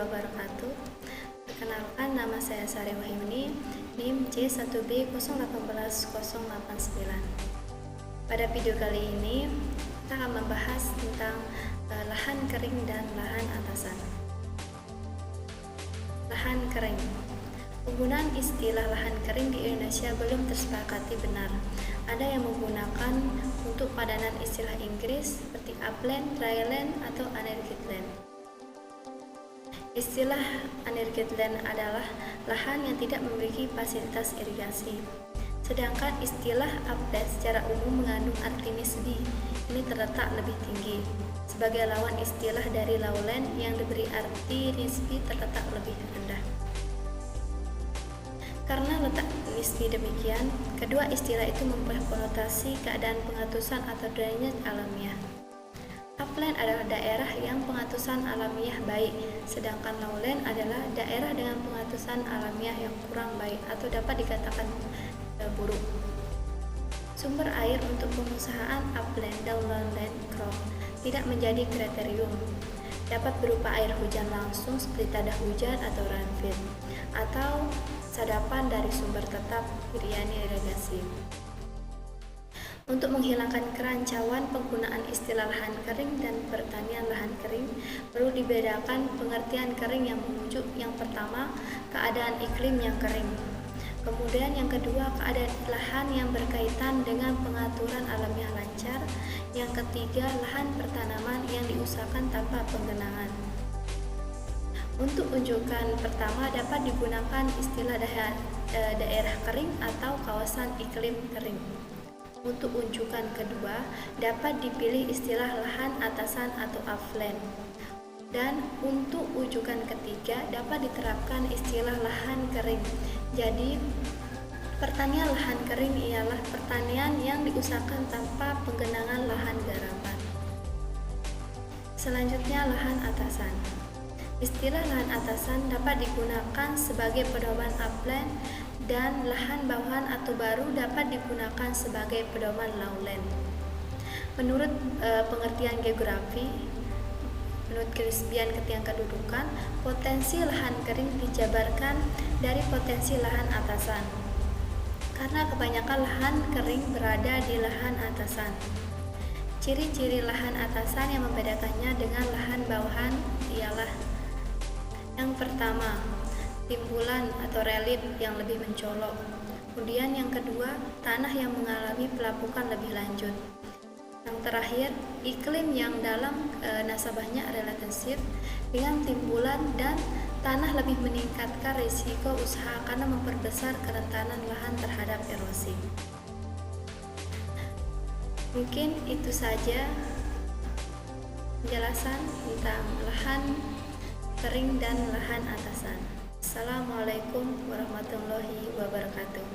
wabarakatuh. Perkenalkan, nama saya Sari Wahyuni, NIM C1B081089. Pada video kali ini kita akan membahas tentang lahan kering dan lahan atasan. Lahan kering. Penggunaan istilah lahan kering di Indonesia belum tersepakati benar. Ada yang menggunakan untuk padanan istilah Inggris seperti upland, dryland, atau unirrigated land. Istilah unirrigated land adalah lahan yang tidak memiliki fasilitas irigasi. Sedangkan istilah upland secara umum mengandung arti nisbi, ini terletak lebih tinggi, sebagai lawan istilah dari lowland yang diberi arti nisbi terletak lebih rendah. Karena letak nisbi demikian, kedua istilah itu memperkonotasi keadaan pengatusan atau drainase alamiah. Upland adalah daerah yang pengatusan alamiah baik, sedangkan lowland adalah daerah dengan pengatusan alamiah yang kurang baik atau dapat dikatakan buruk. Sumber air untuk pengusahaan upland dan lowland crop tidak menjadi kriterium. Dapat berupa air hujan langsung seperti tada hujan atau rainfall, atau sadapan dari sumber tetap irigasi. Untuk menghilangkan kerancauan penggunaan istilah lahan kering dan pertanian lahan kering, perlu dibedakan pengertian kering yang merujuk yang pertama, keadaan iklim yang kering. Kemudian yang kedua, keadaan lahan yang berkaitan dengan pengaturan alamiah lancar. Yang ketiga, lahan pertanaman yang diusahakan tanpa penggenangan. Untuk unjukan pertama dapat digunakan istilah daerah kering atau kawasan iklim kering. Untuk unjukan kedua dapat dipilih istilah lahan atasan atau upland. Dan untuk unjukan ketiga dapat diterapkan istilah lahan kering. Jadi pertanian lahan kering ialah pertanian yang diusahakan tanpa penggenangan lahan garapan. Selanjutnya, lahan atasan. Istilah lahan atasan dapat digunakan sebagai pedoman upland dan lahan bawahan atau baru dapat digunakan sebagai pedoman lowland. Menurut pengertian geografi, menurut kenisbian ketinggian kedudukan, potensi lahan kering dijabarkan dari potensi lahan atasan. Karena kebanyakan lahan kering berada di lahan atasan. Ciri-ciri lahan atasan yang membedakannya dengan lahan bawahan ialah: yang pertama, timbulan atau relief yang lebih mencolok. Kemudian yang kedua, tanah yang mengalami pelapukan lebih lanjut. Yang terakhir, iklim yang dalam nasabahnya relatif dengan timbulan dan tanah lebih meningkatkan risiko usaha karena memperbesar kerentanan lahan terhadap erosi. Mungkin itu saja penjelasan tentang lahan kering dan lahan atasan. Assalamualaikum warahmatullahi wabarakatuh.